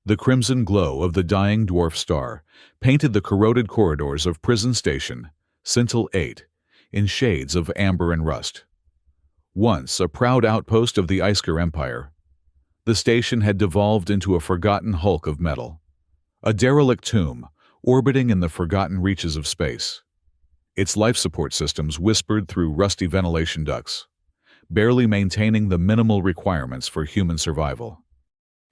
The crimson glow of the dying dwarf star painted the corroded corridors of Prison Station, Scintille 8, in shades of amber and rust. Once a proud outpost of the Isker Empire, the station had devolved into a forgotten hulk of metal, a derelict tomb orbiting in the forgotten reaches of space. Its life support systems whispered through rusty ventilation ducts, barely maintaining the minimal requirements for human survival.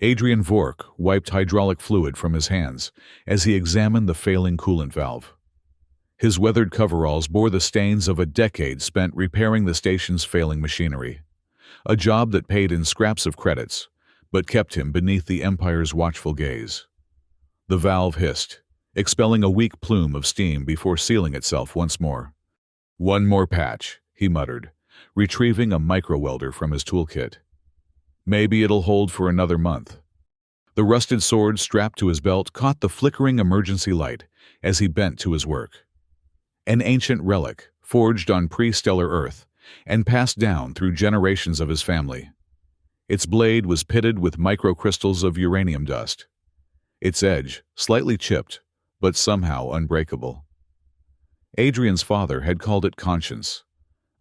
Adrian Vork wiped hydraulic fluid from his hands as he examined the failing coolant valve. His weathered coveralls bore the stains of a decade spent repairing the station's failing machinery, a job that paid in scraps of credits, but kept him beneath the Empire's watchful gaze. The valve hissed, expelling a weak plume of steam before sealing itself once more. "One more patch," he muttered, retrieving a micro-welder from his toolkit. "Maybe it'll hold for another month." The rusted sword strapped to his belt caught the flickering emergency light as he bent to his work. An ancient relic, forged on pre-stellar Earth and passed down through generations of his family. Its blade was pitted with microcrystals of uranium dust. Its edge, slightly chipped, but somehow unbreakable. Adrian's father had called it Conscience,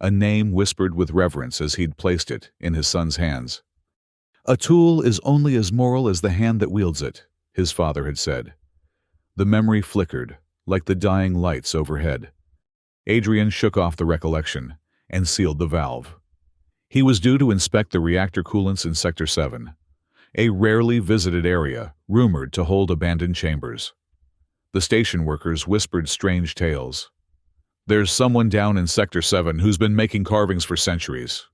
a name whispered with reverence as he'd placed it in his son's hands. "A tool is only as moral as the hand that wields it," his father had said. The memory flickered, like the dying lights overhead. Adrian shook off the recollection and sealed the valve. He was due to inspect the reactor coolants in Sector 7, a rarely visited area rumored to hold abandoned chambers. The station workers whispered strange tales. "There's someone down in Sector 7 who's been making carvings for centuries."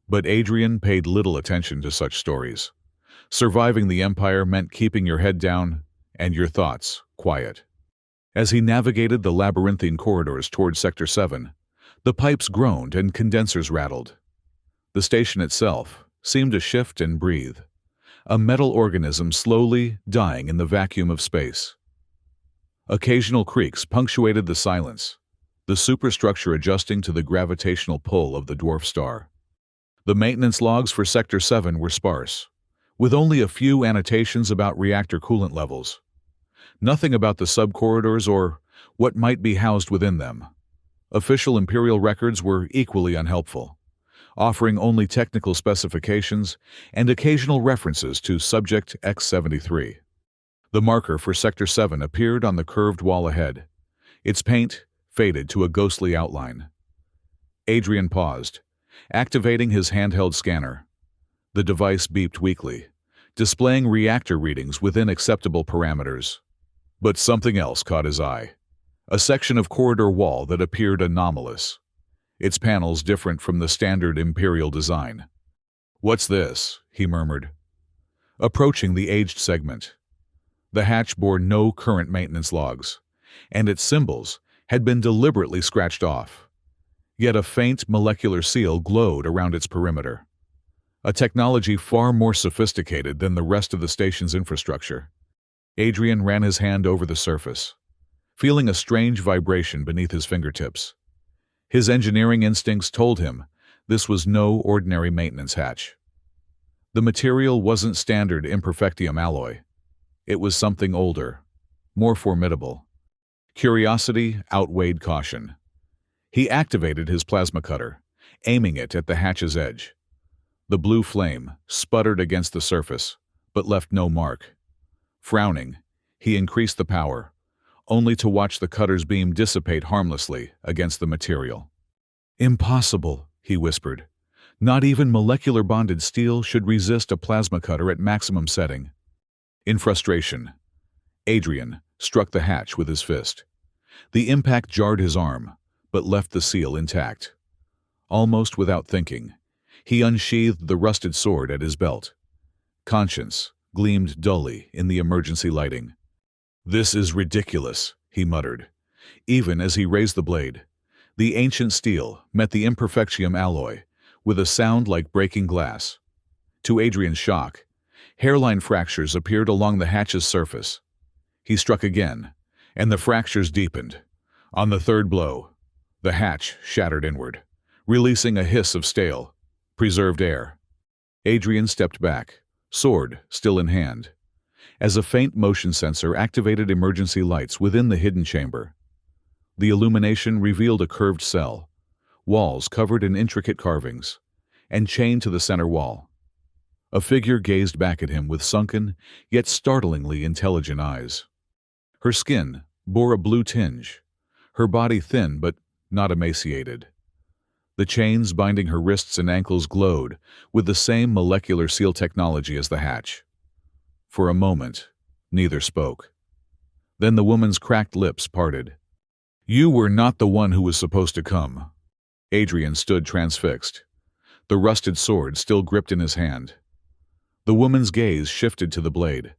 But Adrian paid little attention to such stories. Surviving the Empire meant keeping your head down and your thoughts quiet. As he navigated the labyrinthine corridors toward Sector 7, the pipes groaned and condensers rattled. The station itself seemed to shift and breathe, a metal organism slowly dying in the vacuum of space. Occasional creaks punctuated the silence, the superstructure adjusting to the gravitational pull of the dwarf star. The maintenance logs for Sector 7 were sparse, with only a few annotations about reactor coolant levels. Nothing about the subcorridors or what might be housed within them. Official Imperial records were equally unhelpful, offering only technical specifications and occasional references to Subject X-73. The marker for Sector 7 appeared on the curved wall ahead, its paint faded to a ghostly outline. Adrian paused, activating his handheld scanner. The device beeped weakly, displaying reactor readings within acceptable parameters. But something else caught his eye, a section of corridor wall that appeared anomalous, its panels different from the standard Imperial design. "What's this?" he murmured. Approaching the aged segment. The hatch bore no current maintenance logs, and its symbols had been deliberately scratched off. Yet a faint molecular seal glowed around its perimeter, a technology far more sophisticated than the rest of the station's infrastructure. Adrian ran his hand over the surface, feeling a strange vibration beneath his fingertips. His engineering instincts told him this was no ordinary maintenance hatch. The material wasn't standard imperfectium alloy. It was something older, more formidable. Curiosity outweighed caution. He activated his plasma cutter, aiming it at the hatch's edge. The blue flame sputtered against the surface, but left no mark. Frowning, he increased the power, only to watch the cutter's beam dissipate harmlessly against the material. "Impossible," he whispered. "Not even molecular-bonded steel should resist a plasma cutter at maximum setting." In frustration, Adrian struck the hatch with his fist. The impact jarred his arm, but left the seal intact. Almost without thinking, he unsheathed the rusted sword at his belt. Conscience gleamed dully in the emergency lighting. "This is ridiculous," he muttered. Even as he raised the blade, the ancient steel met the imperfectium alloy with a sound like breaking glass. To Adrian's shock, hairline fractures appeared along the hatch's surface. He struck again, and the fractures deepened. On the third blow, the hatch shattered inward, releasing a hiss of stale, preserved air. Adrian stepped back, sword still in hand. as a faint motion sensor activated emergency lights within the hidden chamber. The illumination revealed a curved cell, walls covered in intricate carvings, and chained to the center wall. A figure gazed back at him with sunken, yet startlingly intelligent eyes. Her skin bore a blue tinge, her body thin but not emaciated. The chains binding her wrists and ankles glowed with the same molecular seal technology as the hatch. For a moment, neither spoke. Then the woman's cracked lips parted. "You were not the one who was supposed to come." Adrian stood transfixed, the rusted sword still gripped in his hand. The woman's gaze shifted to the blade,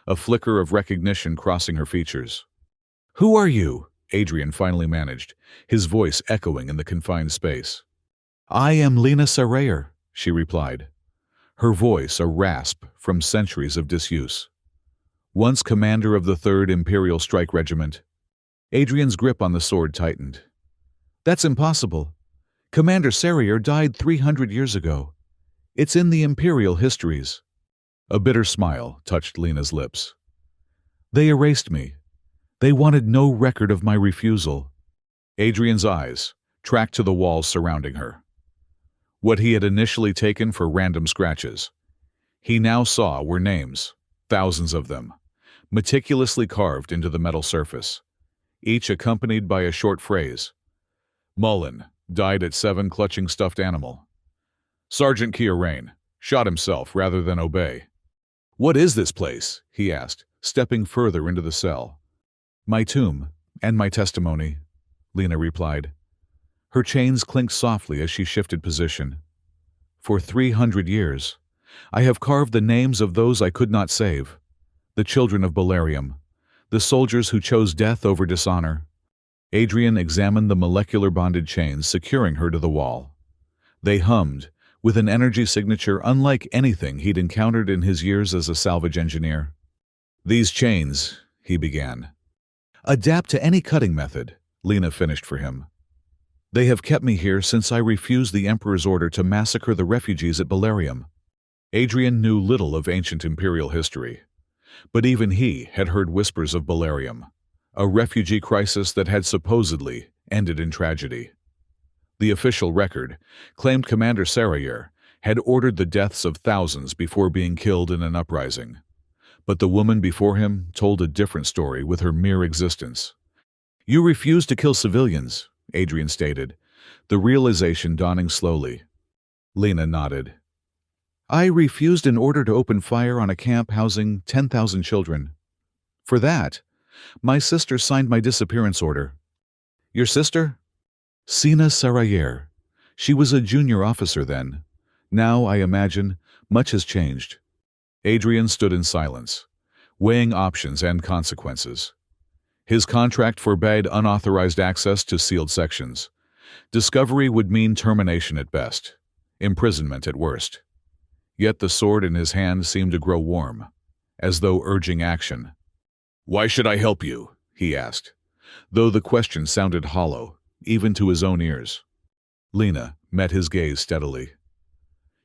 a flicker of recognition crossing her features. "Who are you?" Adrian finally managed, his voice echoing in the confined space. "I am Lena Sarayer," she replied, her voice a rasp from centuries of disuse. Once commander of the 3rd Imperial Strike Regiment. Adrian's grip on the sword tightened. "That's impossible. Commander Sarayer died 300 years ago. It's in the Imperial histories." A bitter smile touched Lena's lips. "They erased me. They wanted no record of my refusal." Adrian's eyes tracked to the walls surrounding her. What he had initially taken for random scratches, he now saw were names, thousands of them, meticulously carved into the metal surface, each accompanied by a short phrase. Mullen died at 7 clutching stuffed animal. Sergeant Kiarain shot himself rather than obey. "What is this place?" he asked, stepping further into the cell. "My tomb and my testimony," Lena replied. Her chains clinked softly as she shifted position. "For 300 years, I have carved the names of those I could not save, the children of Balerium, the soldiers who chose death over dishonor." Adrian examined the molecular bonded chains securing her to the wall. They hummed, with an energy signature unlike anything he'd encountered in his years as a salvage engineer. "These chains," he began. "Adapt to any cutting method," Lena finished for him. "They have kept me here since I refused the Emperor's order to massacre the refugees at Balerium." Adrian knew little of ancient Imperial history, but even he had heard whispers of Balerium, a refugee crisis that had supposedly ended in tragedy. The official record claimed Commander Sarayer had ordered the deaths of thousands before being killed in an uprising. But the woman before him told a different story with her mere existence. "You refused to kill civilians," Adrian stated, the realization dawning slowly. Lena nodded. "I refused an order to open fire on a camp housing 10,000 children. For that, my sister signed my disappearance order." "Your sister?" "Sina Sarayer. She was a junior officer then. Now, I imagine, much has changed." Adrian stood in silence, weighing options and consequences. His contract forbade unauthorized access to sealed sections. Discovery would mean termination at best, imprisonment at worst. Yet the sword in his hand seemed to grow warm, as though urging action. "Why should I help you?" he asked, though the question sounded hollow, even to his own ears. Lena met his gaze steadily.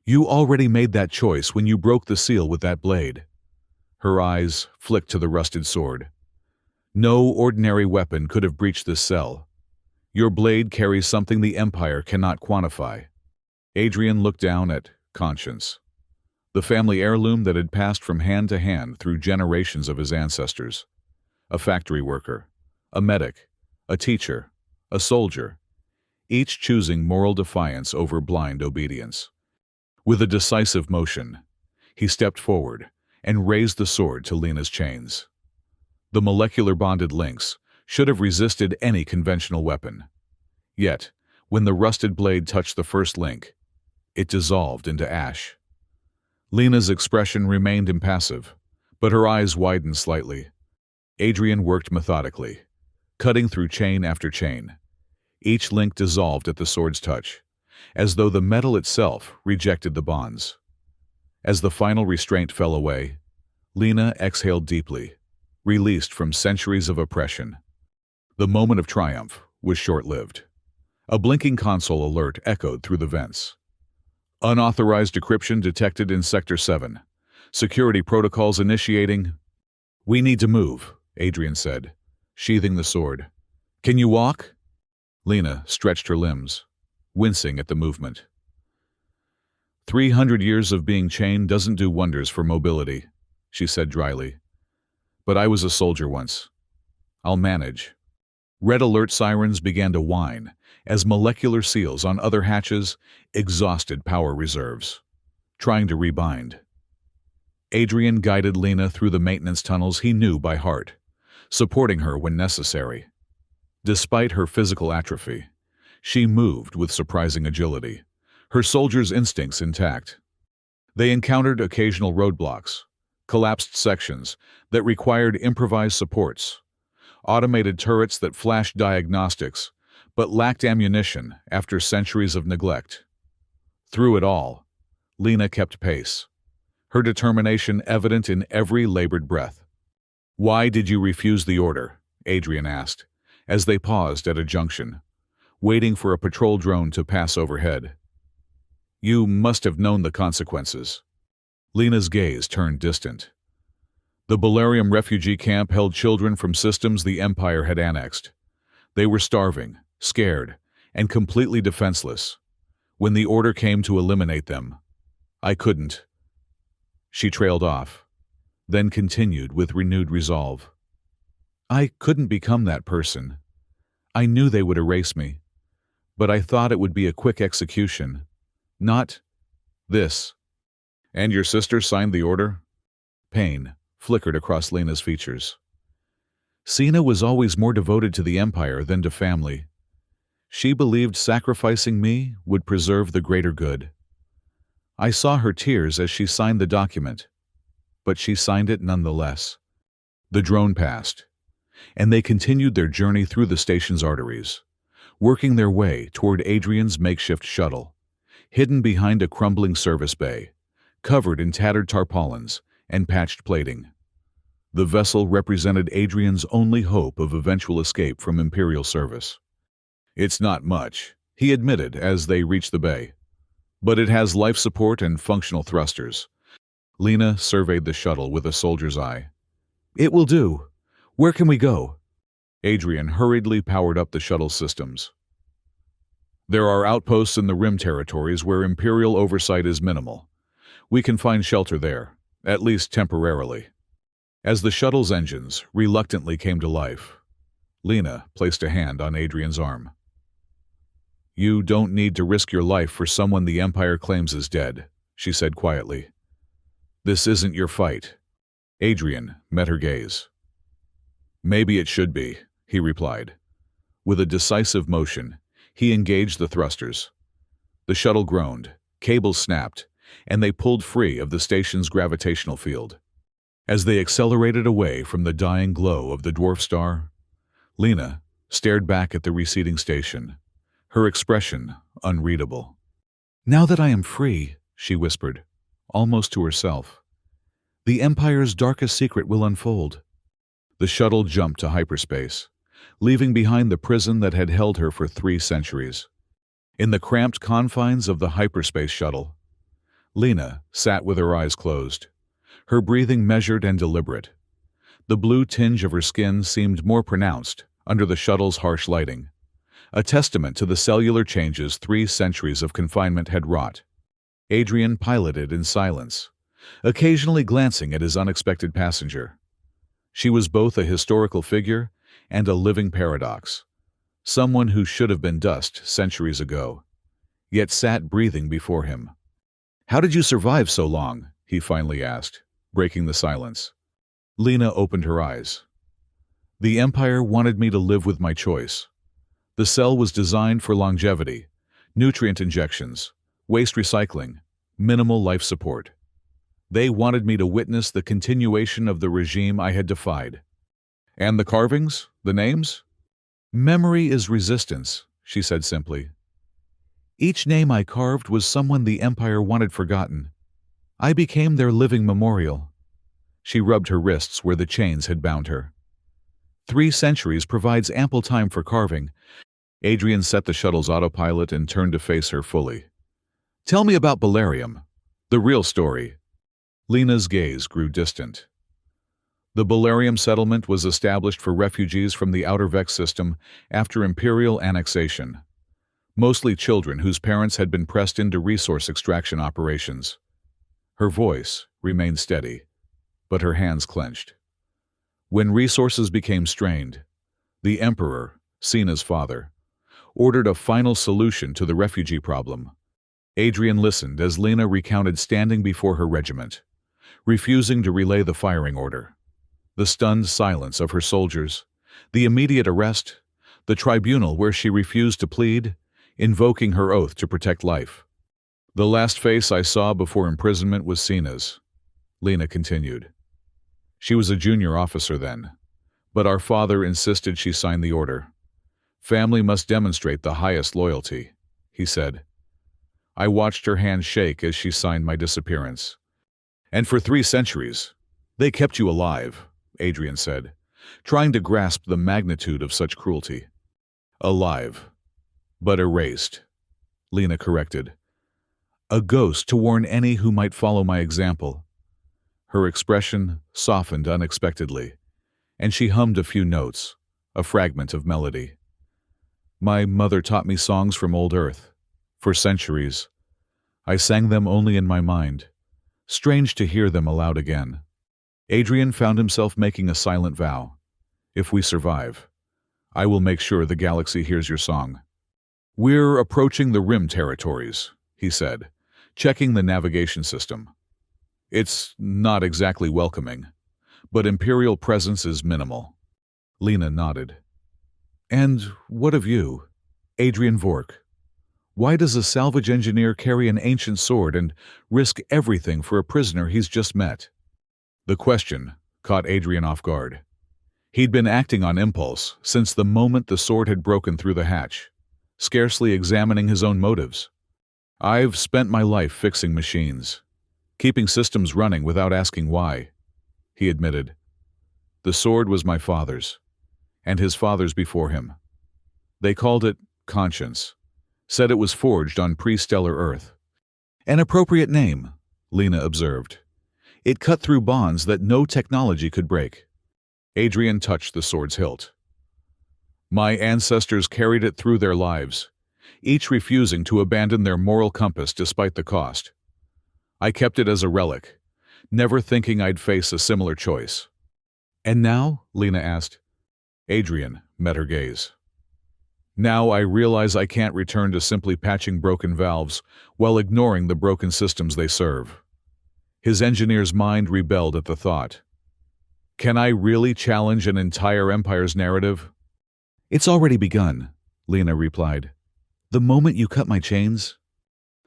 "You already made that choice when you broke the seal with that blade." Her eyes flicked to the rusted sword. "No ordinary weapon could have breached this cell. Your blade carries something the Empire cannot quantify." Adrian looked down at conscience, the family heirloom that had passed from hand to hand through generations of his ancestors. A factory worker, a medic, a teacher, a soldier, each choosing moral defiance over blind obedience. With a decisive motion, he stepped forward and raised the sword to Lena's chains. The molecular bonded links should have resisted any conventional weapon. Yet, when the rusted blade touched the first link, it dissolved into ash. Lena's expression remained impassive, but her eyes widened slightly. Adrian worked methodically, cutting through chain after chain. Each link dissolved at the sword's touch, as though the metal itself rejected the bonds. As the final restraint fell away, Lena exhaled deeply, released from centuries of oppression. The moment of triumph was short-lived. A blinking console alert echoed through the vents. "Unauthorized decryption detected in Sector 7. Security protocols initiating." We need to move, Adrian said, sheathing the sword. Can you walk? Lena stretched her limbs, wincing at the movement. 300 years of being chained doesn't do wonders for mobility, she said dryly. But I was a soldier once. I'll manage. Red alert sirens began to whine as molecular seals on other hatches exhausted power reserves, trying to rebind. Adrian guided Lena through the maintenance tunnels he knew by heart, supporting her when necessary. Despite her physical atrophy, she moved with surprising agility, her soldier's instincts intact. They encountered occasional roadblocks, collapsed sections that required improvised supports, automated turrets that flashed diagnostics but lacked ammunition after centuries of neglect. Through it all, Lena kept pace, her determination evident in every labored breath. "Why did you refuse the order?" Adrian asked, as they paused at a junction, waiting for a patrol drone to pass overhead. "You must have known the consequences." Lena's gaze turned distant. The Balerium refugee camp held children from systems the Empire had annexed. They were starving, scared, and completely defenseless. When the order came to eliminate them, I couldn't. She trailed off, then continued with renewed resolve. I couldn't become that person. I knew they would erase me, but I thought it would be a quick execution, not this. And your sister signed the order? Pain flickered across Lena's features. Sina was always more devoted to the Empire than to family. She believed sacrificing me would preserve the greater good. I saw her tears as she signed the document, but she signed it nonetheless. The drone passed, and they continued their journey through the station's arteries, working their way toward Adrian's makeshift shuttle, hidden behind a crumbling service bay, covered in tattered tarpaulins and patched plating. The vessel represented Adrian's only hope of eventual escape from Imperial service. It's not much, he admitted as they reached the bay, but it has life support and functional thrusters. Lena surveyed the shuttle with a soldier's eye. It will do. Where can we go? Adrian hurriedly powered up the shuttle systems. There are outposts in the Rim territories where Imperial oversight is minimal. We can find shelter there, at least temporarily. As the shuttle's engines reluctantly came to life, Lena placed a hand on Adrian's arm. You don't need to risk your life for someone the Empire claims is dead, she said quietly. This isn't your fight. Adrian met her gaze. Maybe it should be, he replied. With a decisive motion, he engaged the thrusters. The shuttle groaned, cables snapped, and they pulled free of the station's gravitational field. As they accelerated away from the dying glow of the dwarf star, Lena stared back at the receding station, her expression unreadable. Now that I am free, she whispered, almost to herself, the Empire's darkest secret will unfold. The shuttle jumped to hyperspace, leaving behind the prison that had held her for 3 centuries. In the cramped confines of the hyperspace shuttle, Lena sat with her eyes closed, her breathing measured and deliberate. The blue tinge of her skin seemed more pronounced under the shuttle's harsh lighting, a testament to the cellular changes 3 centuries of confinement had wrought. Adrian piloted in silence, occasionally glancing at his unexpected passenger. She was both a historical figure and a living paradox, someone who should have been dust centuries ago, yet sat breathing before him. How did you survive so long? He finally asked, breaking the silence. Lena opened her eyes. The Empire wanted me to live with my choice. The cell was designed for longevity, nutrient injections, waste recycling, minimal life support. They wanted me to witness the continuation of the regime I had defied. And the carvings? The names? Memory is resistance, she said simply. Each name I carved was someone the Empire wanted forgotten. I became their living memorial. She rubbed her wrists where the chains had bound her. 3 centuries provides ample time for carving. Adrian set the shuttle's autopilot and turned to face her fully. Tell me about Balerium, the real story. Lena's gaze grew distant. The Balarium settlement was established for refugees from the Outer Vex system after imperial annexation, mostly children whose parents had been pressed into resource extraction operations. Her voice remained steady, but her hands clenched. When resources became strained, the Emperor, Cena's father, ordered a final solution to the refugee problem. Adrian listened as Lena recounted standing before her regiment, refusing to relay the firing order. The stunned silence of her soldiers, the immediate arrest, the tribunal where she refused to plead, invoking her oath to protect life. The last face I saw before imprisonment was Cena's, Lena continued. She was a junior officer then, but our father insisted she sign the order. Family must demonstrate the highest loyalty, he said. I watched her hand shake as she signed my disappearance. And for 3 centuries, they kept you alive, Adrian said, trying to grasp the magnitude of such cruelty. Alive, but erased, Lena corrected. A ghost to warn any who might follow my example. Her expression softened unexpectedly, and she hummed a few notes, a fragment of melody. My mother taught me songs from old Earth. For centuries, I sang them only in my mind. Strange to hear them aloud again. Adrian found himself making a silent vow. If we survive, I will make sure the galaxy hears your song. We're approaching the Rim territories, he said, checking the navigation system. It's not exactly welcoming, but Imperial presence is minimal. Lena nodded. And what of you, Adrian Vork? Why does a salvage engineer carry an ancient sword and risk everything for a prisoner he's just met? The question caught Adrian off guard. He'd been acting on impulse since the moment the sword had broken through the hatch, scarcely examining his own motives. I've spent my life fixing machines, keeping systems running without asking why, he admitted. The sword was my father's, and his father's before him. They called it conscience, said it was forged on pre-stellar Earth. An appropriate name, Lena observed. It cut through bonds that no technology could break. Adrian touched the sword's hilt. My ancestors carried it through their lives, each refusing to abandon their moral compass despite the cost. I kept it as a relic, never thinking I'd face a similar choice. And now? Lena asked. Adrian met her gaze. Now I realize I can't return to simply patching broken valves while ignoring the broken systems they serve. His engineer's mind rebelled at the thought. Can I really challenge an entire empire's narrative? It's already begun, Lena replied. The moment you cut my chains.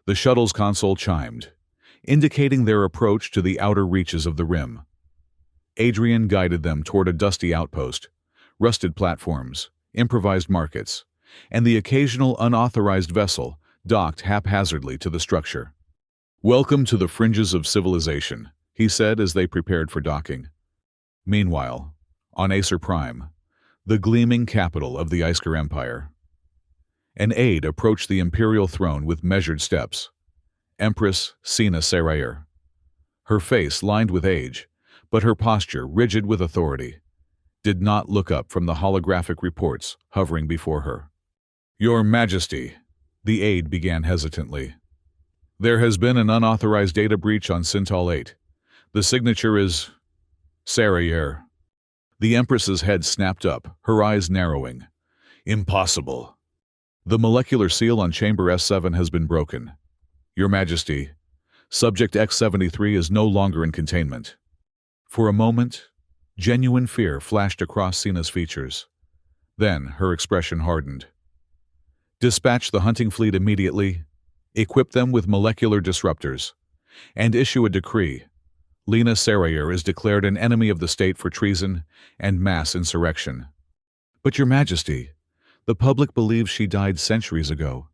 The shuttle's console chimed, indicating their approach to the outer reaches of the Rim. Adrian guided them toward a dusty outpost, rusted platforms, improvised markets, and the occasional unauthorized vessel docked haphazardly to the structure. Welcome to the fringes of civilization, he said as they prepared for docking. Meanwhile, on Acer Prime, the gleaming capital of the Isker Empire, an aide approached the imperial throne with measured steps. Empress Cena Serayer. Her face lined with age, but her posture rigid with authority, did not look up from the holographic reports hovering before her. Your Majesty, the aide began hesitantly. There has been an unauthorized data breach on Syntal 8. The signature is Serayer. The Empress's head snapped up, her eyes narrowing. Impossible. The molecular seal on Chamber S7 has been broken. Your Majesty, Subject X-73 is no longer in containment. For a moment, genuine fear flashed across Cena's features. Then her expression hardened. Dispatch the hunting fleet immediately, equip them with molecular disruptors, and issue a decree. Lena Serayer is declared an enemy of the state for treason and mass insurrection. But Your Majesty, the public believes she died centuries ago.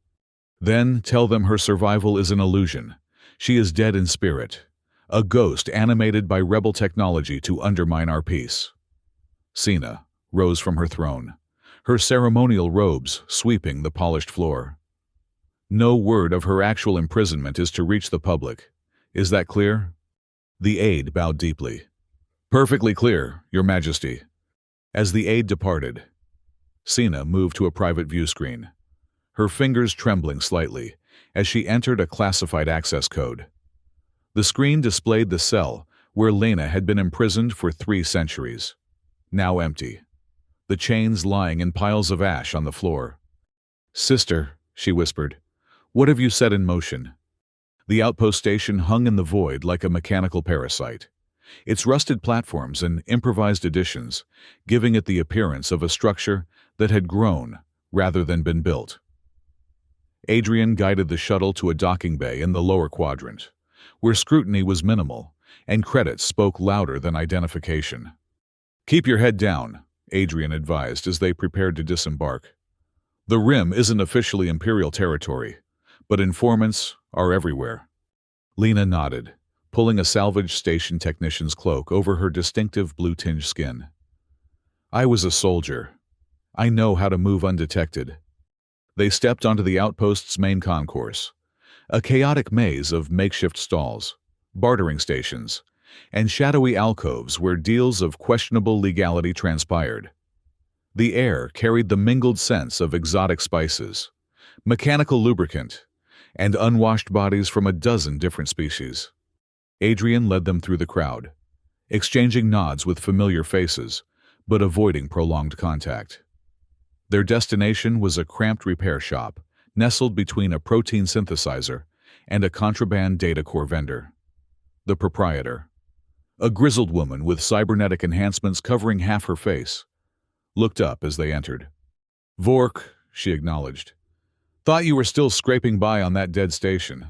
Then tell them her survival is an illusion. She is dead in spirit, a ghost animated by rebel technology to undermine our peace. Cena rose from her throne, her ceremonial robes sweeping the polished floor. No word of her actual imprisonment is to reach the public. Is that clear? The aide bowed deeply. Perfectly clear, Your Majesty. As the aide departed, Sina moved to a private view screen, her fingers trembling slightly as she entered a classified access code. The screen displayed the cell where Lena had been imprisoned for 3 centuries, now empty, the chains lying in piles of ash on the floor. "Sister," she whispered, "what have you set in motion?" The outpost station hung in the void like a mechanical parasite, its rusted platforms and improvised additions giving it the appearance of a structure that had grown rather than been built. Adrian guided the shuttle to a docking bay in the lower quadrant, where scrutiny was minimal and credits spoke louder than identification. "Keep your head down," Adrian advised as they prepared to disembark. "The Rim isn't officially Imperial territory, but informants are everywhere." Lena nodded, pulling a salvage station technician's cloak over her distinctive blue-tinged skin. "I was a soldier. I know how to move undetected." They stepped onto the outpost's main concourse, a chaotic maze of makeshift stalls, bartering stations, and shadowy alcoves where deals of questionable legality transpired. The air carried the mingled scents of exotic spices, mechanical lubricant, and unwashed bodies from a dozen different species. Adrian led them through the crowd, exchanging nods with familiar faces, but avoiding prolonged contact. Their destination was a cramped repair shop, nestled between a protein synthesizer and a contraband data core vendor. The proprietor, a grizzled woman with cybernetic enhancements covering half her face, looked up as they entered. "Vork," she acknowledged. "Thought you were still scraping by on that dead station."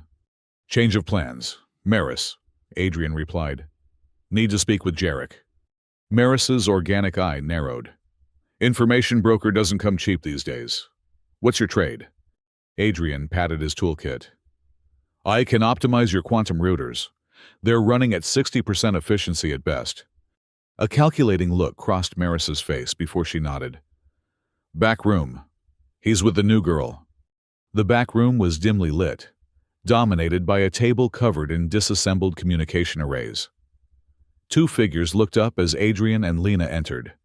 "Change of plans. Maris," Adrian replied. "Need to speak with Jarek." Maris's organic eye narrowed. "Information broker doesn't come cheap these days. What's your trade?" Adrian patted his toolkit. "I can optimize your quantum routers. They're running at 60% efficiency at best." A calculating look crossed Maris's face before she nodded. "Back room. He's with the new girl." The back room was dimly lit, dominated by a table covered in disassembled communication arrays. 2 figures looked up as Adrian and Lena entered,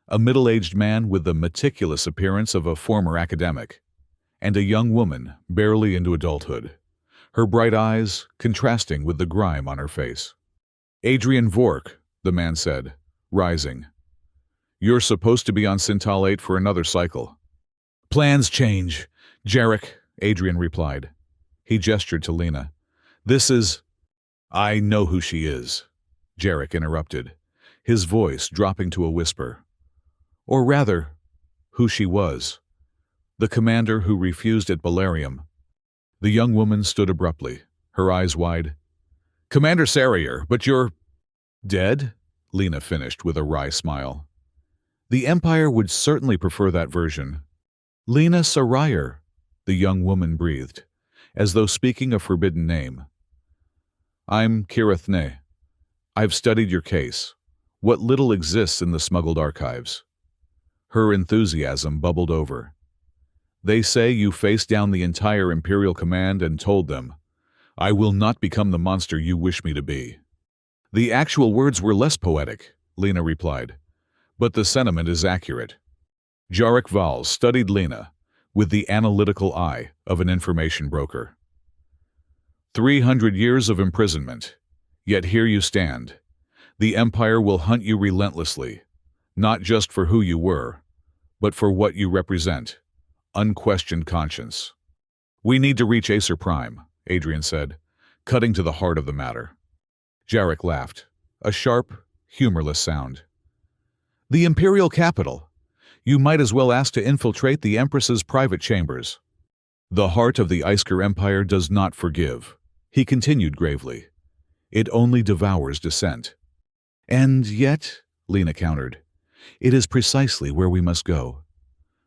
a middle-aged man with the meticulous appearance of a former academic, and a young woman barely into adulthood, her bright eyes contrasting with the grime on her face. "Adrian Vork," the man said, rising. "You're supposed to be on Syntalate for another cycle." "Plans change, Jarek," Adrian replied. He gestured to Lena. "This is—" "I know who she is," Jarek interrupted, his voice dropping to a whisper. "Or rather, who she was. The commander who refused at Balarium." The young woman stood abruptly, her eyes wide. "Commander Sarrier, but you're—" "Dead?" Lena finished with a wry smile. "The Empire would certainly prefer that version." "Lena Sarrier," the young woman breathed, as though speaking a forbidden name. "I'm Kirith Ne. I've studied your case, what little exists in the smuggled archives." Her enthusiasm bubbled over. "They say you faced down the entire Imperial command and told them, 'I will not become the monster you wish me to be.'" "The actual words were less poetic," Lena replied, "but the sentiment is accurate." Jarek Vals studied Lena with the analytical eye of an information broker. 300 years of imprisonment, yet here you stand. The Empire will hunt you relentlessly, not just for who you were, but for what you represent. Unquestioned conscience. "We need to reach Acer Prime," Adrian said, cutting to the heart of the matter. Jarek laughed, a sharp, humorless sound. "The Imperial capital. You might as well ask to infiltrate the Empress's private chambers." "The heart of the Isker Empire does not forgive," he continued gravely. "It only devours dissent." "And yet," Lena countered, "it is precisely where we must go.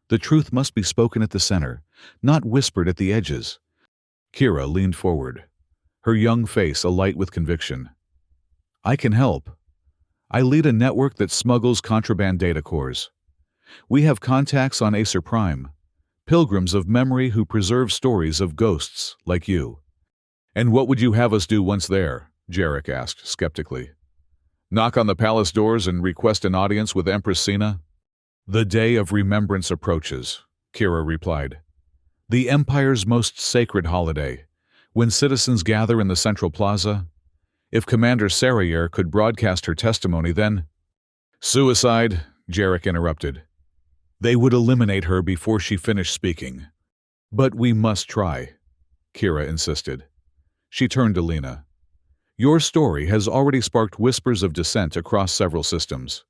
The truth must be spoken at the center, not whispered at the edges." Kira leaned forward, her young face alight with conviction. "I can help. I lead a network that smuggles contraband data cores. We have contacts on Acer Prime, pilgrims of memory who preserve stories of ghosts like you." "And what would you have us do once there?" Jarek asked skeptically. Knock on the palace doors and request an audience with Empress Sina? The day of remembrance approaches, Kira replied. The Empire's most sacred holiday, when citizens gather in the central plaza. If Commander Sarayer could broadcast her testimony, then— Suicide, Jarek interrupted. They would eliminate her before she finished speaking. But we must try, Kira insisted. She turned to Lena. Your story has already sparked whispers of dissent across several systems.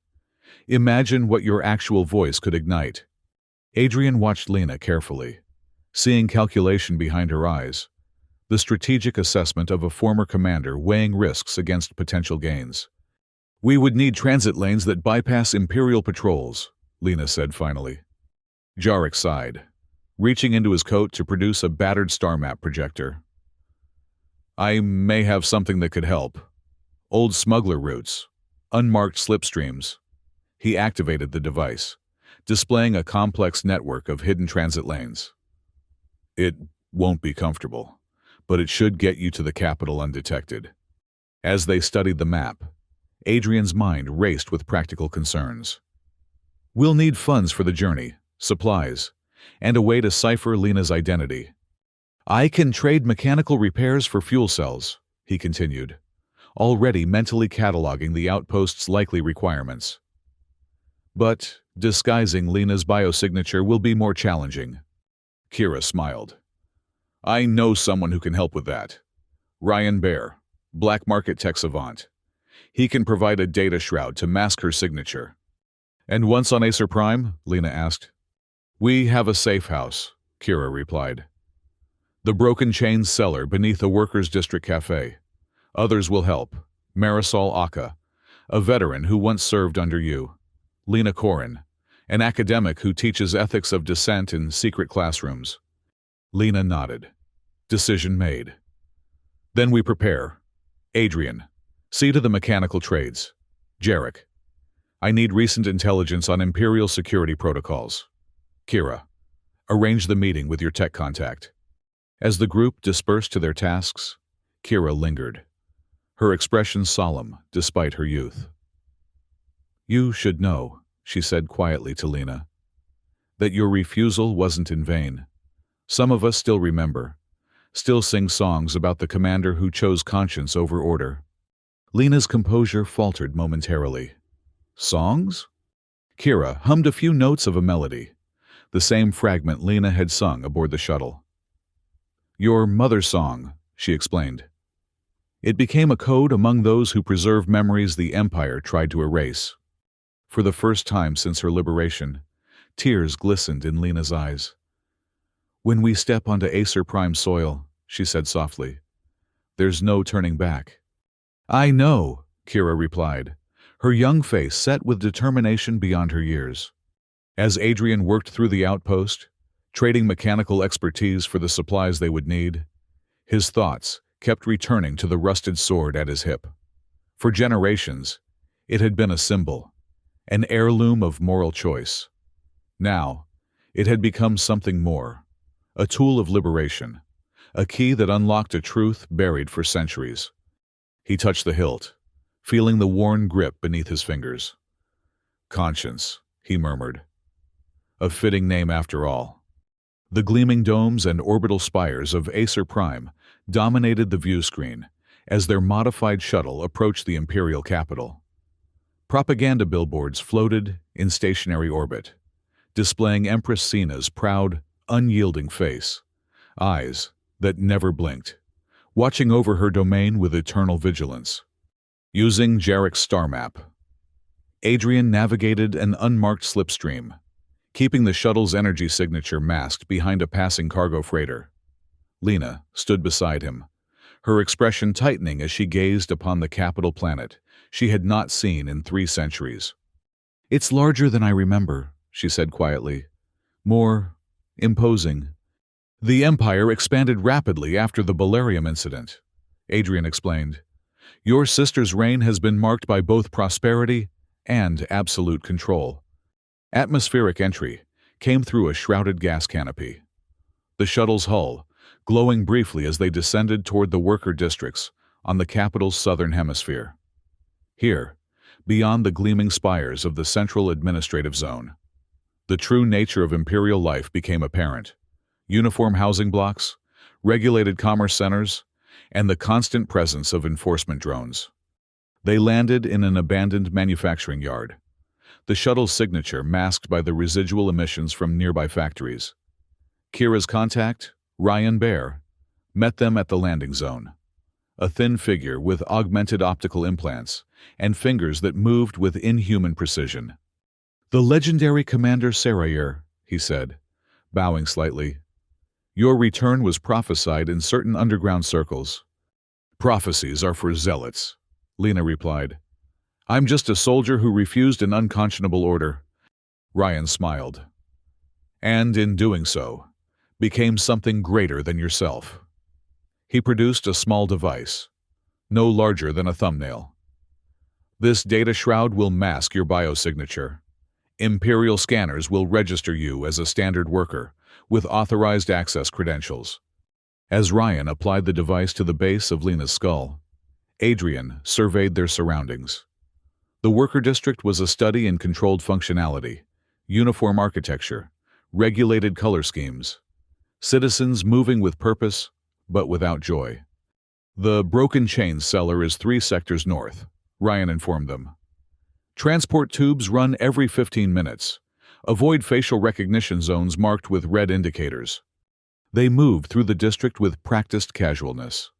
Imagine what your actual voice could ignite. Adrian watched Lena carefully, seeing calculation behind her eyes, the strategic assessment of a former commander weighing risks against potential gains. We would need transit lanes that bypass Imperial patrols, Lena said finally. Jarek sighed, reaching into his coat to produce a battered star map projector. I may have something that could help. Old smuggler routes, unmarked slipstreams. He activated the device, displaying a complex network of hidden transit lanes. It won't be comfortable, but it should get you to the capital undetected. As they studied the map, Adrian's mind raced with practical concerns. We'll need funds for the journey, supplies, and a way to cipher Lena's identity. I can trade mechanical repairs for fuel cells, he continued, already mentally cataloging the outpost's likely requirements. But disguising Lena's biosignature will be more challenging. Kira smiled. I know someone who can help with that. Ryan Bear, black market tech savant. He can provide a data shroud to mask her signature. And once on Acer Prime? Lena asked. We have a safe house, Kira replied. The broken chain's cellar beneath a workers' district cafe. Others will help. Marisol Aka, a veteran who once served under you. Lena Korin, an academic who teaches ethics of dissent in secret classrooms. Lena nodded. Decision made. Then we prepare. Adrian, see to the mechanical trades. Jarek, I need recent intelligence on Imperial security protocols. Kira, arrange the meeting with your tech contact. As the group dispersed to their tasks, Kira lingered, her expression solemn despite her youth. You should know, she said quietly to Lena, that your refusal wasn't in vain. Some of us still remember, still sing songs about the commander who chose conscience over order. Lena's composure faltered momentarily. Songs? Kira hummed a few notes of a melody, the same fragment Lena had sung aboard the shuttle. Your mother's song, she explained. It became a code among those who preserve memories the Empire tried to erase. For the first time since her liberation, tears glistened in Lena's eyes. When we step onto Acer Prime soil, she said softly, there's no turning back. I know, Kira replied, her young face set with determination beyond her years. As Adrian worked through the outpost, trading mechanical expertise for the supplies they would need, his thoughts kept returning to the rusted sword at his hip. For generations, it had been a symbol, an heirloom of moral choice. Now, it had become something more, a tool of liberation, a key that unlocked a truth buried for centuries. He touched the hilt, feeling the worn grip beneath his fingers. Conscience, he murmured. A fitting name after all. The gleaming domes and orbital spires of Acer Prime dominated the view screen as their modified shuttle approached the Imperial capital. Propaganda billboards floated in stationary orbit, displaying Empress Sina's proud, unyielding face, eyes that never blinked, watching over her domain with eternal vigilance. Using Jarek's star map, Adrian navigated an unmarked slipstream, keeping the shuttle's energy signature masked behind a passing cargo freighter. Lena stood beside him, her expression tightening as she gazed upon the capital planet she had not seen in 3 centuries. It's larger than I remember, she said quietly. More imposing. The Empire expanded rapidly after the Balerium incident, Adrian explained. Your sister's reign has been marked by both prosperity and absolute control. Atmospheric entry came through a shrouded gas canopy. The shuttle's hull, glowing briefly as they descended toward the worker districts on the capital's southern hemisphere. Here, beyond the gleaming spires of the Central Administrative Zone. The true nature of imperial life became apparent. Uniform housing blocks, regulated commerce centers, and the constant presence of enforcement drones. They landed in an abandoned manufacturing yard, the shuttle's signature masked by the residual emissions from nearby factories. Kira's contact, Ryan Baer, met them at the landing zone. A thin figure with augmented optical implants and fingers that moved with inhuman precision. "The legendary Commander Sarayer," he said, bowing slightly. "Your return was prophesied in certain underground circles." "Prophecies are for zealots," Lena replied. "I'm just a soldier who refused an unconscionable order." Ryan smiled. "And in doing so, became something greater than yourself." He produced a small device, no larger than a thumbnail. "This data shroud will mask your biosignature. Imperial scanners will register you as a standard worker with authorized access credentials." As Ryan applied the device to the base of Lena's skull, Adrian surveyed their surroundings. The worker district was a study in controlled functionality, uniform architecture, regulated color schemes, citizens moving with purpose, but without joy. "The broken chain cellar is 3 sectors north," Ryan informed them. "Transport tubes run every 15 minutes. Avoid facial recognition zones marked with red indicators." They moved through the district with practiced casualness.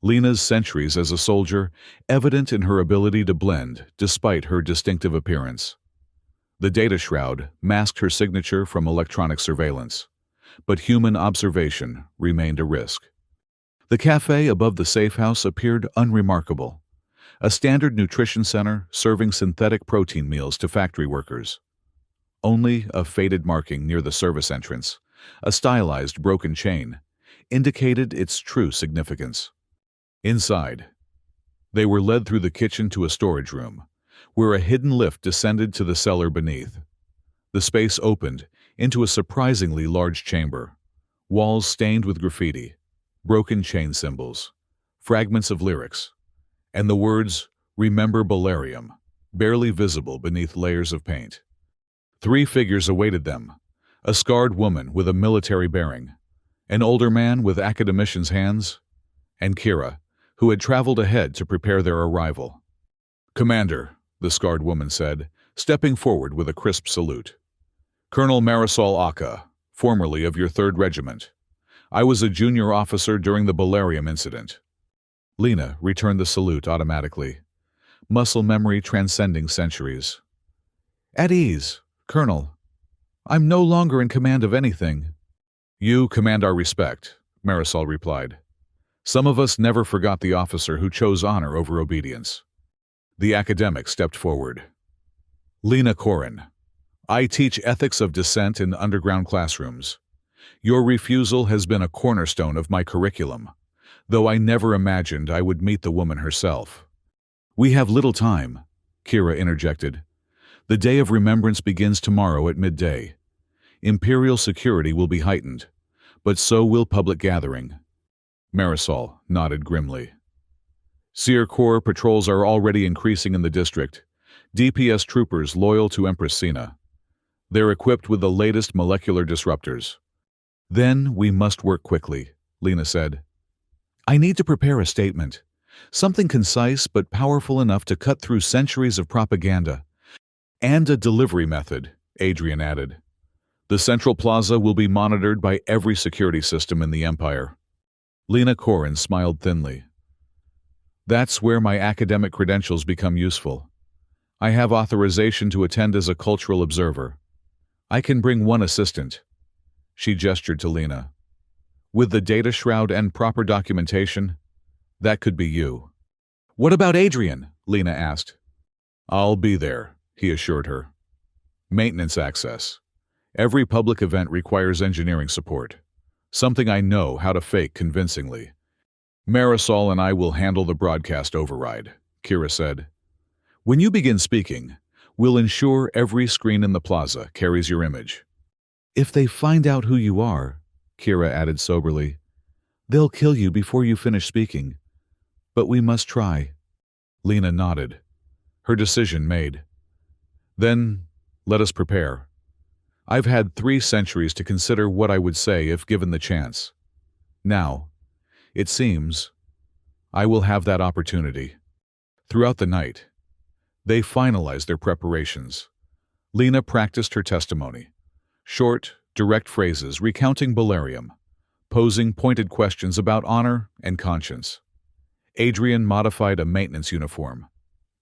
Lena's centuries as a soldier evident in her ability to blend despite her distinctive appearance. The data shroud masked her signature from electronic surveillance, but human observation remained a risk. The cafe above the safe house appeared unremarkable, a standard nutrition center serving synthetic protein meals to factory workers. Only a faded marking near the service entrance, a stylized broken chain, indicated its true significance. Inside, they were led through the kitchen to a storage room, where a hidden lift descended to the cellar beneath. The space opened into a surprisingly large chamber, walls stained with graffiti, broken chain symbols, fragments of lyrics, and the words, "Remember Balerium," barely visible beneath layers of paint. 3 figures awaited them, a scarred woman with a military bearing, an older man with academician's hands, and Kira, who had traveled ahead to prepare their arrival. "Commander," the scarred woman said, stepping forward with a crisp salute. "Colonel Marisol Aka, formerly of your 3rd Regiment. I was a junior officer during the Balerium incident." Lena returned the salute automatically, muscle memory transcending centuries. "At ease, Colonel. I'm no longer in command of anything." "You command our respect," Marisol replied. "Some of us never forgot the officer who chose honor over obedience." The academic stepped forward. "Lena Corin, I teach ethics of dissent in underground classrooms. Your refusal has been a cornerstone of my curriculum, though I never imagined I would meet the woman herself." "We have little time," Kira interjected. "The Day of Remembrance begins tomorrow at midday. Imperial security will be heightened, but so will public gathering." Marisol nodded grimly. "Seer Corps patrols are already increasing in the district, DPS troopers loyal to Empress Sina. They're equipped with the latest molecular disruptors." "Then we must work quickly," Lena said. "I need to prepare a statement, something concise but powerful enough to cut through centuries of propaganda." "And a delivery method," Adrian added. "The Central Plaza will be monitored by every security system in the Empire." Lena Corin smiled thinly. "That's where my academic credentials become useful. I have authorization to attend as a cultural observer. I can bring 1 assistant." She gestured to Lena. "With the data shroud and proper documentation, that could be you." "What about Adrian?" Lena asked. "I'll be there," he assured her. "Maintenance access. Every public event requires engineering support, something I know how to fake convincingly. Marisol and I will handle the broadcast override," Kira said. "When you begin speaking, we'll ensure every screen in the plaza carries your image." "If they find out who you are," Kira added soberly, "they'll kill you before you finish speaking. But we must try." Lena nodded. her decision made. Then, let us prepare. I've had 3 centuries to consider what I would say if given the chance. Now, it seems, I will have that opportunity. Throughout the night, they finalized their preparations. Lena practiced her testimony. Short, direct phrases recounting Bolarium, posing pointed questions about honor and conscience. Adrian modified a maintenance uniform,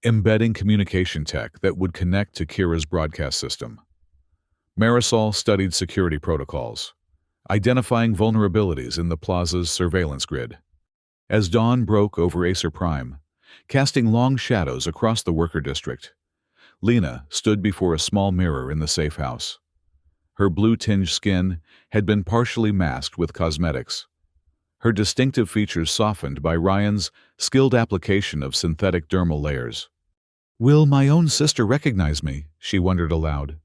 embedding communication tech that would connect to Kira's broadcast system. Marisol studied security protocols, identifying vulnerabilities in the plaza's surveillance grid. As dawn broke over Acer Prime, casting long shadows across the worker district, Lena stood before a small mirror in the safe house. Her blue-tinged skin had been partially masked with cosmetics, her distinctive features softened by Ryan's skilled application of synthetic dermal layers. "Will my own sister recognize me?" she wondered aloud.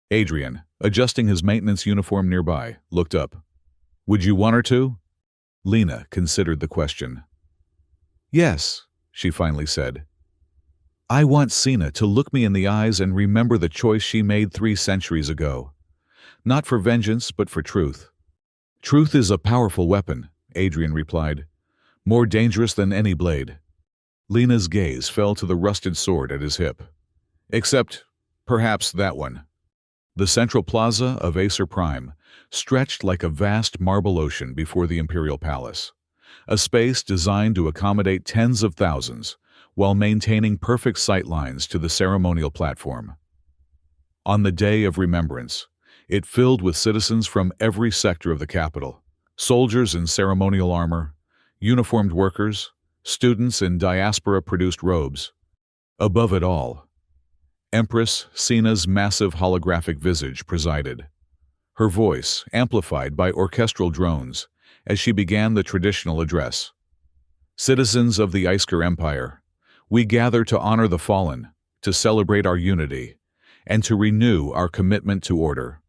Adrian, adjusting his maintenance uniform nearby, looked up. "Would you want her to?" Lena considered the question. "Yes," she finally said. "I want Sina to look me in the eyes and remember the choice she made 3 centuries ago. Not for vengeance, but for truth." "Truth is a powerful weapon," Adrian replied. "More dangerous than any blade." Lena's gaze fell to the rusted sword at his hip. "Except, perhaps, that one." The central plaza of Acer Prime stretched like a vast marble ocean before the Imperial Palace, a space designed to accommodate tens of thousands while maintaining perfect sight lines to the ceremonial platform. On the Day of Remembrance, it filled with citizens from every sector of the capital, soldiers in ceremonial armor, uniformed workers, students in diaspora-produced robes. Above it all, Empress Sina's massive holographic visage presided, her voice amplified by orchestral drones as she began the traditional address. "Citizens of the Isker Empire, we gather to honor the fallen, to celebrate our unity, and to renew our commitment to order."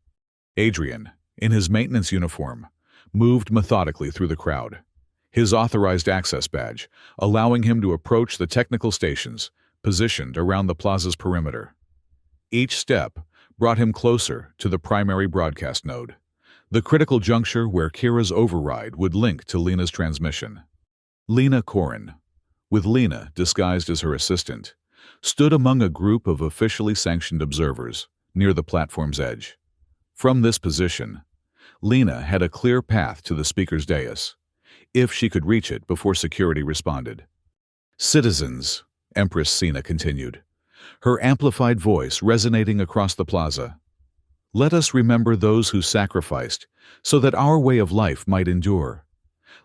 Adrian, in his maintenance uniform, moved methodically through the crowd, his authorized access badge allowing him to approach the technical stations positioned around the plaza's perimeter. Each step brought him closer to the primary broadcast node, the critical juncture where Kira's override would link to Lena's transmission. Lena Corrin, with Lena disguised as her assistant, stood among a group of officially sanctioned observers near the platform's edge. From this position, Lena had a clear path to the speaker's dais, if she could reach it before security responded. "Citizens," Empress Sina continued, her amplified voice resonating across the plaza, "let us remember those who sacrificed so that our way of life might endure.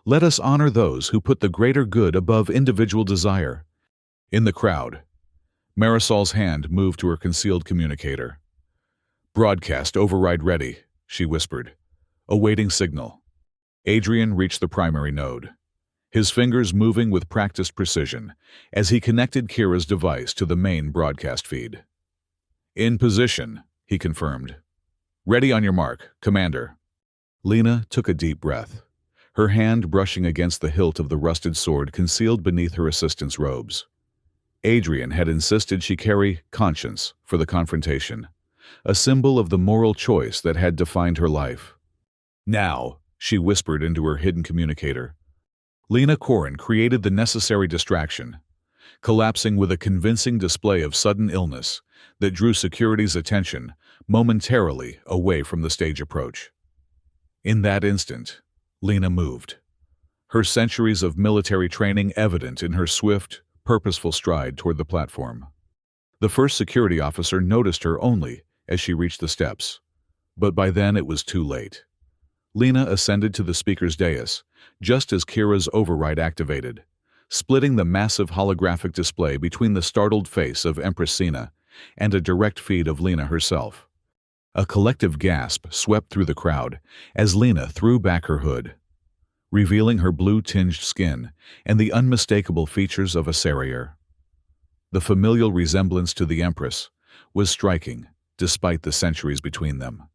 Let us honor those who put the greater good above individual desire." In the crowd, Marisol's hand moved to her concealed communicator. "Broadcast override ready," she whispered, awaiting signal. Adrian reached the primary node, his fingers moving with practiced precision as he connected Kira's device to the main broadcast feed. "In position," he confirmed. "Ready on your mark, Commander." Lena took a deep breath, her hand brushing against the hilt of the rusted sword concealed beneath her assistant's robes. Adrian had insisted she carry conscience for the confrontation, a symbol of the moral choice that had defined her life. "Now," she whispered into her hidden communicator. Lena Corrin created the necessary distraction, collapsing with a convincing display of sudden illness that drew security's attention momentarily away from the stage approach. In that instant, Lena moved, her centuries of military training evident in her swift, purposeful stride toward the platform. The first security officer noticed her only as she reached the steps, but by then it was too late. Lena ascended to the speaker's dais just as Kira's override activated, splitting the massive holographic display between the startled face of Empress Sina and a direct feed of Lena herself. A collective gasp swept through the crowd as Lena threw back her hood, revealing her blue-tinged skin and the unmistakable features of a Sarrier. The familial resemblance to the Empress was striking, despite the centuries between them.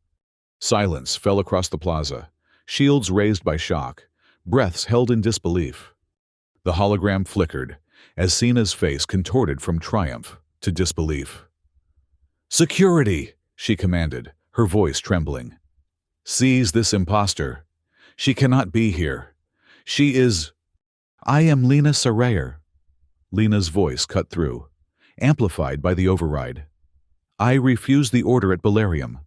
Silence fell across the plaza, shields raised by shock, breaths held in disbelief. The hologram flickered as Sina's face contorted from triumph to disbelief. "Security!" she commanded, her voice trembling. "Seize this impostor. She cannot be here. She is—" "I am Lena Sarayer." Lena's voice cut through, amplified by the override. "I refuse the order at Balerium.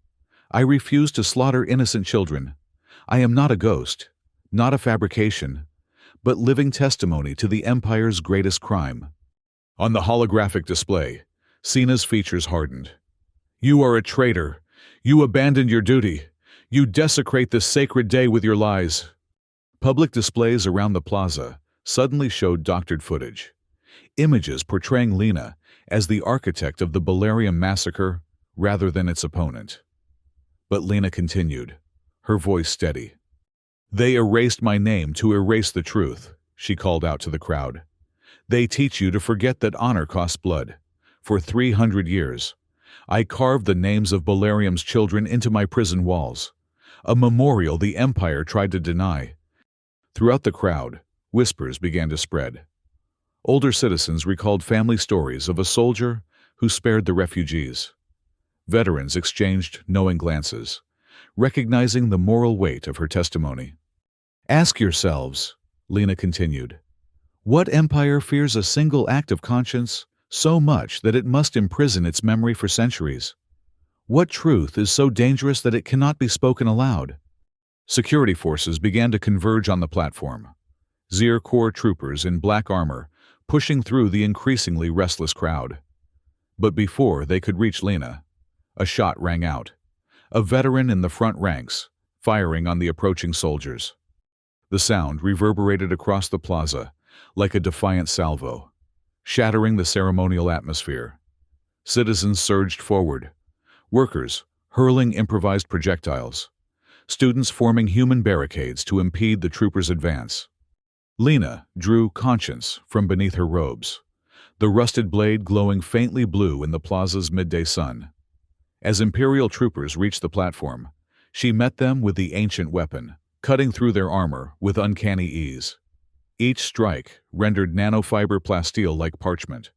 I refuse to slaughter innocent children. I am not a ghost, not a fabrication, but living testimony to the Empire's greatest crime." On the holographic display, Cena's features hardened. "You are a traitor. You abandoned your duty. You desecrate this sacred day with your lies." Public displays around the plaza suddenly showed doctored footage. Images portraying Lena as the architect of the Balerium massacre rather than its opponent. But Lena continued, her voice steady. "They erased my name to erase the truth," she called out to the crowd. "They teach you to forget that honor costs blood. For 300 years, I carved the names of Balerium's children into my prison walls, a memorial the Empire tried to deny." Throughout the crowd, whispers began to spread. Older citizens recalled family stories of a soldier who spared the refugees. Veterans exchanged knowing glances, recognizing the moral weight of her testimony. "Ask yourselves," Lena continued, "what empire fears a single act of conscience so much that it must imprison its memory for centuries? What truth is so dangerous that it cannot be spoken aloud?" Security forces began to converge on the platform. Zir Corps troopers in black armor pushing through the increasingly restless crowd. But before they could reach Lena, a shot rang out. A veteran in the front ranks, firing on the approaching soldiers. The sound reverberated across the plaza like a defiant salvo, shattering the ceremonial atmosphere. Citizens surged forward, workers hurling improvised projectiles, students forming human barricades to impede the troopers' advance. Lena drew conscience from beneath her robes, the rusted blade glowing faintly blue in the plaza's midday sun. As Imperial troopers reached the platform, she met them with the ancient weapon, cutting through their armor with uncanny ease. Each strike rendered nanofiber plasteel like parchment.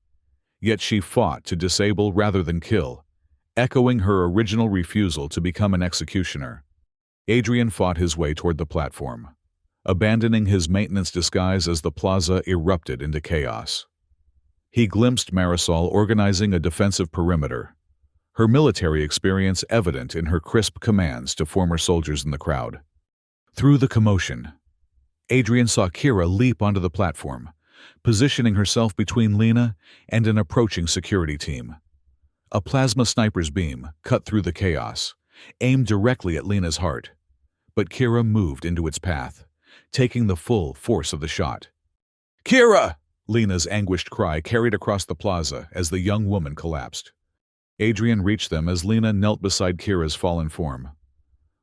Yet she fought to disable rather than kill, echoing her original refusal to become an executioner. Adrian fought his way toward the platform, abandoning his maintenance disguise as the plaza erupted into chaos. He glimpsed Marisol organizing a defensive perimeter, her military experience evident in her crisp commands to former soldiers in the crowd. Through the commotion, Adrian saw Kira leap onto the platform, positioning herself between Lena and an approaching security team. A plasma sniper's beam cut through the chaos, aimed directly at Lena's heart, but Kira moved into its path, taking the full force of the shot. "Kira!" Lena's anguished cry carried across the plaza as the young woman collapsed. Adrian reached them as Lena knelt beside Kira's fallen form.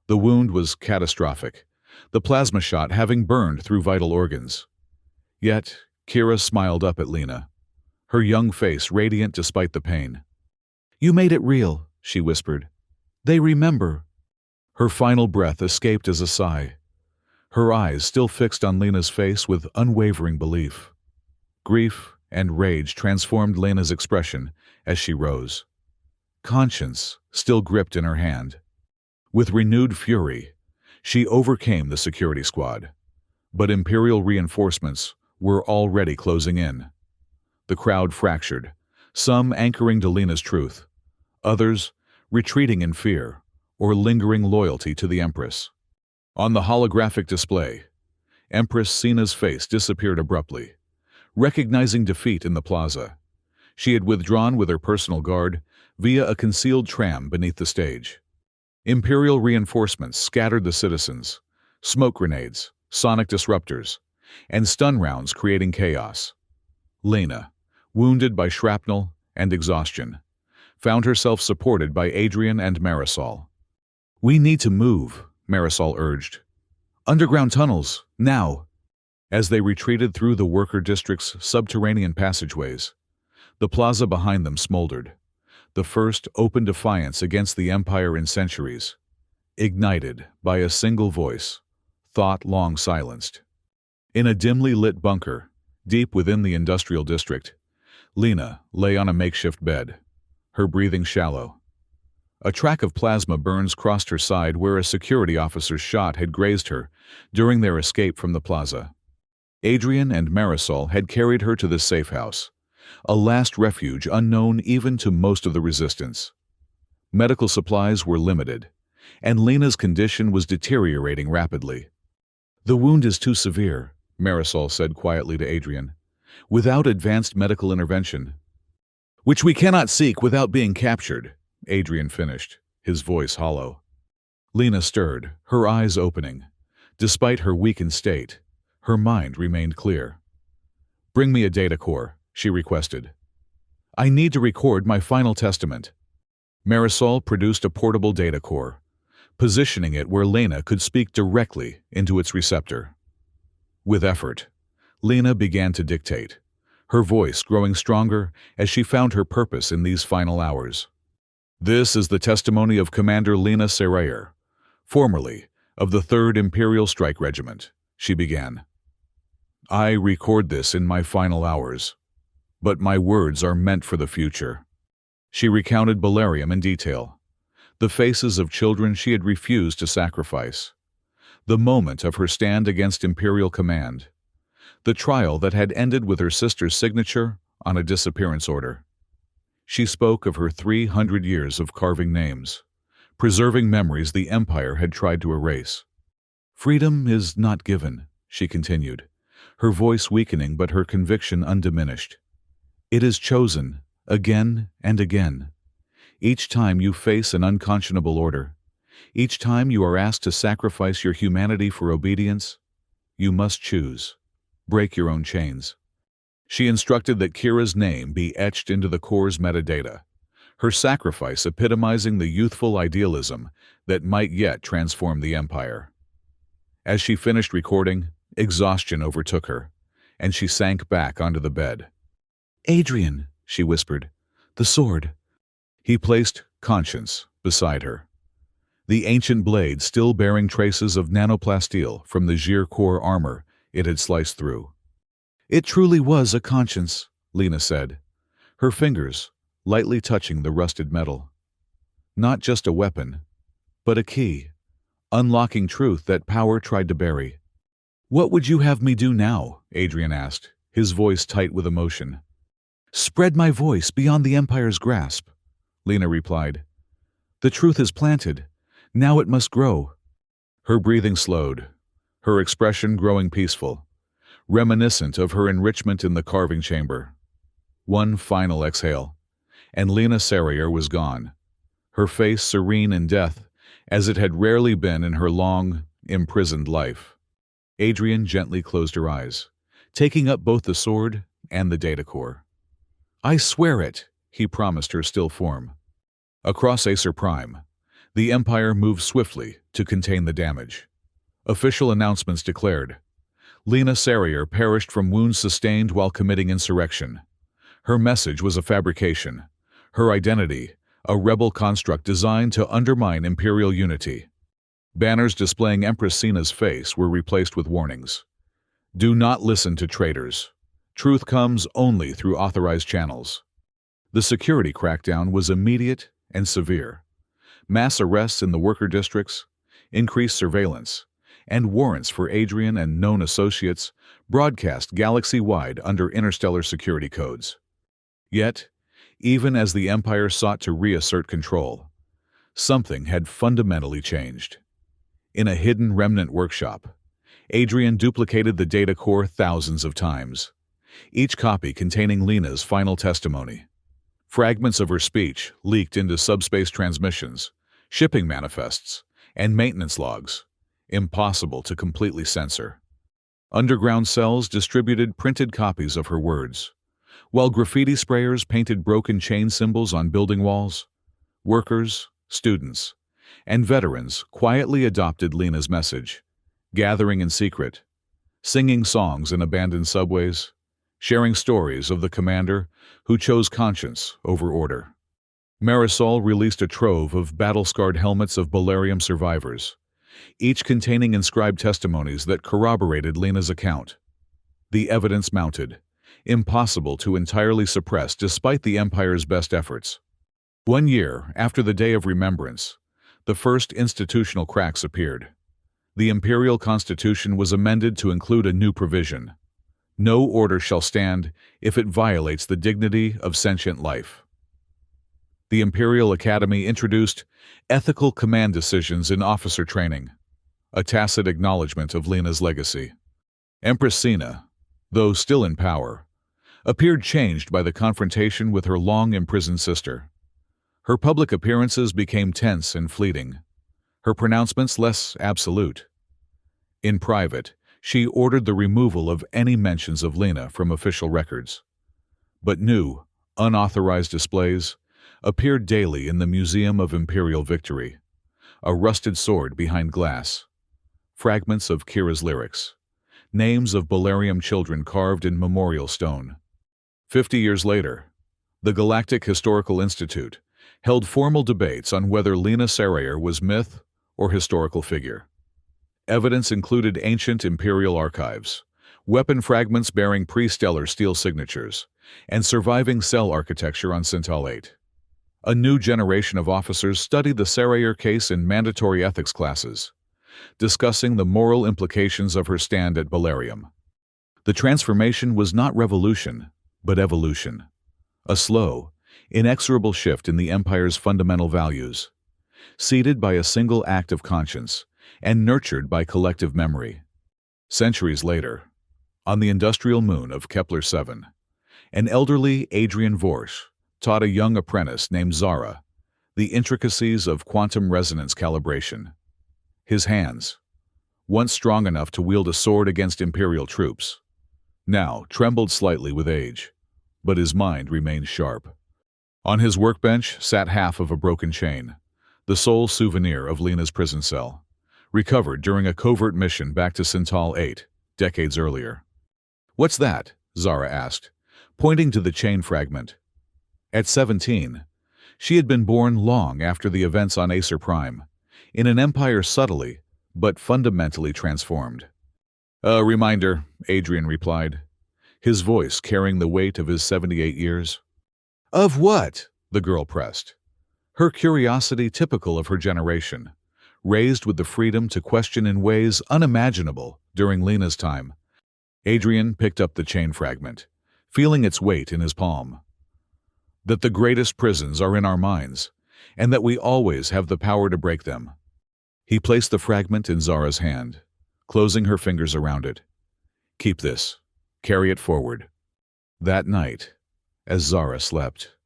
The wound was catastrophic, the plasma shot having burned through vital organs. Yet, Kira smiled up at Lena, her young face radiant despite the pain. "You made it real," she whispered. "They remember." Her final breath escaped as a sigh, her eyes still fixed on Lena's face with unwavering belief. Grief and rage transformed Lena's expression as she rose, conscience still gripped in her hand. With renewed fury, she overcame the security squad, but Imperial reinforcements were already closing in. The crowd fractured, some anchoring to Lena's truth, others retreating in fear or lingering loyalty to the Empress. On the holographic display, Empress Cena's face disappeared abruptly, recognizing defeat in the plaza. She had withdrawn with her personal guard via a concealed tram beneath the stage. Imperial reinforcements scattered the citizens, smoke grenades, sonic disruptors, and stun rounds creating chaos. Lena, wounded by shrapnel and exhaustion, found herself supported by Adrian and Marisol. "We need to move," Marisol urged. "Underground tunnels, now!" As they retreated through the worker district's subterranean passageways, the plaza behind them smoldered, the first open defiance against the Empire in centuries, ignited by a single voice, thought long silenced. In a dimly lit bunker, deep within the industrial district, Lena lay on a makeshift bed, her breathing shallow. A track of plasma burns crossed her side where a security officer's shot had grazed her during their escape from the plaza. Adrian and Marisol had carried her to the safe house, a last refuge unknown even to most of the resistance. Medical supplies were limited, and Lena's condition was deteriorating rapidly. "The wound is too severe," Marisol said quietly to Adrian. "Without advanced medical intervention." "Which we cannot seek without being captured," Adrian finished, his voice hollow. Lena stirred, her eyes opening. Despite her weakened state, her mind remained clear. "Bring me a data core," she requested. "I need to record my final testament." Marisol produced a portable data core, positioning it where Lena could speak directly into its receptor. With effort, Lena began to dictate, her voice growing stronger as she found her purpose in these final hours. "This is the testimony of Commander Lena Serrayer, formerly of the 3rd Imperial Strike Regiment," she began. "I record this in my final hours, but my words are meant for the future." She recounted Balerium in detail, the faces of children she had refused to sacrifice, the moment of her stand against Imperial command, the trial that had ended with her sister's signature on a disappearance order. She spoke of her 300 years of carving names, preserving memories the Empire had tried to erase. "Freedom is not given," she continued, her voice weakening but her conviction undiminished. "It is chosen, again and again. Each time you face an unconscionable order, each time you are asked to sacrifice your humanity for obedience, you must choose. Break your own chains." She instructed that Kira's name be etched into the core's metadata, her sacrifice epitomizing the youthful idealism that might yet transform the Empire. As she finished recording, exhaustion overtook her, and she sank back onto the bed. "Adrian," she whispered, "the sword." He placed Conscience beside her, the ancient blade still bearing traces of nanoplasteel from the Gir core armor it had sliced through. "It truly was a conscience," Lena said, her fingers lightly touching the rusted metal. "Not just a weapon, but a key, unlocking truth that power tried to bury." "What would you have me do now?" Adrian asked, his voice tight with emotion. "Spread my voice beyond the Empire's grasp," Lena replied. "The truth is planted. Now it must grow." Her breathing slowed, her expression growing peaceful, reminiscent of her enrichment in the carving chamber. One final exhale, and Lena Serrayer was gone, her face serene in death as it had rarely been in her long, imprisoned life. Adrian gently closed her eyes, taking up both the sword and the data core. "I swear it," he promised her still form. Across Acer Prime, the Empire moved swiftly to contain the damage. Official announcements declared, Lena Serrayer perished from wounds sustained while committing insurrection. Her message was a fabrication, her identity a rebel construct designed to undermine Imperial unity. Banners displaying Empress Cena's face were replaced with warnings. "Do not listen to traitors. Truth comes only through authorized channels." The security crackdown was immediate and severe. Mass arrests in the worker districts, increased surveillance, and warrants for Adrian and known associates broadcast galaxy-wide under interstellar security codes. Yet, even as the Empire sought to reassert control, something had fundamentally changed. In a hidden remnant workshop, Adrian duplicated the data core thousands of times, each copy containing Lena's final testimony. Fragments of her speech leaked into subspace transmissions, shipping manifests, and maintenance logs, impossible to completely censor. Underground cells distributed printed copies of her words, while graffiti sprayers painted broken chain symbols on building walls. Workers, students, and veterans quietly adopted Lena's message, gathering in secret, singing songs in abandoned subways, sharing stories of the commander who chose conscience over order. Marisol released a trove of battle-scarred helmets of Balerium survivors, each containing inscribed testimonies that corroborated Lena's account. The evidence mounted, impossible to entirely suppress despite the Empire's best efforts. 1 year after the Day of Remembrance, the first institutional cracks appeared. The imperial constitution was amended to include a new provision: no order shall stand if it violates the dignity of sentient life. The Imperial Academy introduced ethical command decisions in officer training, a tacit acknowledgement of Lena's legacy. Empress Sina, though still in power, appeared changed by the confrontation with her long-imprisoned sister. Her public appearances became tense and fleeting, her pronouncements less absolute. In private, she ordered the removal of any mentions of Lena from official records. But new, unauthorized displays appeared daily in the Museum of Imperial Victory: a rusted sword behind glass, fragments of Kira's lyrics, names of Balerium children carved in memorial stone. 50 years later, the Galactic Historical Institute held formal debates on whether Lena Sarayer was myth or historical figure. Evidence included ancient Imperial archives, weapon fragments bearing pre-stellar steel signatures, and surviving cell architecture on Centaur 8. A new generation of officers studied the Sarayer case in mandatory ethics classes, discussing the moral implications of her stand at Balerium. The transformation was not revolution, but evolution. A slow, inexorable shift in the Empire's fundamental values, seeded by a single act of conscience and nurtured by collective memory. Centuries later, on the industrial moon of Kepler 7, an elderly Adrian Vorsch taught a young apprentice named Zara the intricacies of quantum resonance calibration. His hands, once strong enough to wield a sword against Imperial troops, now trembled slightly with age, but his mind remained sharp. On his workbench sat half of a broken chain, the sole souvenir of Lena's prison cell, recovered during a covert mission back to Centaur 8, decades earlier. "What's that?" Zara asked, pointing to the chain fragment. At 17, she had been born long after the events on Acer Prime, in an empire subtly but fundamentally transformed. "A reminder," Adrian replied, his voice carrying the weight of his 78 years. "Of what?" the girl pressed, her curiosity typical of her generation, raised with the freedom to question in ways unimaginable during Lena's time. Adrian picked up the chain fragment, feeling its weight in his palm. "That the greatest prisons are in our minds, and that we always have the power to break them." He placed the fragment in Zara's hand, closing her fingers around it. "Keep this. Carry it forward." That night, as Zara slept,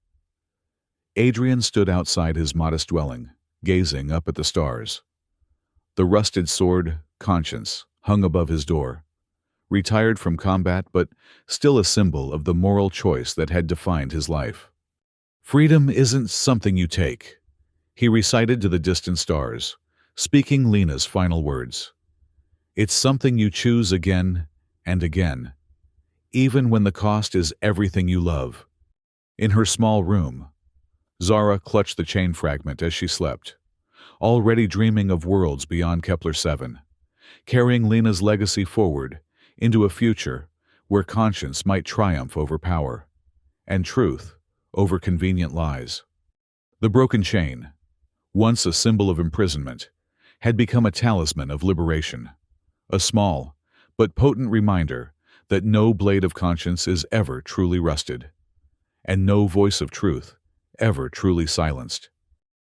Adrian stood outside his modest dwelling, gazing up at the stars. The rusted sword, Conscience, hung above his door, retired from combat but still a symbol of the moral choice that had defined his life. "Freedom isn't something you take," he recited to the distant stars, speaking Lena's final words. "It's something you choose again and again, even when the cost is everything you love." In her small room, Zara clutched the chain fragment as she slept, already dreaming of worlds beyond Kepler 7, carrying Lena's legacy forward into a future where conscience might triumph over power, and truth over convenient lies. The broken chain, once a symbol of imprisonment, had become a talisman of liberation, a small but potent reminder that no blade of conscience is ever truly rusted, and no voice of truth ever truly silenced.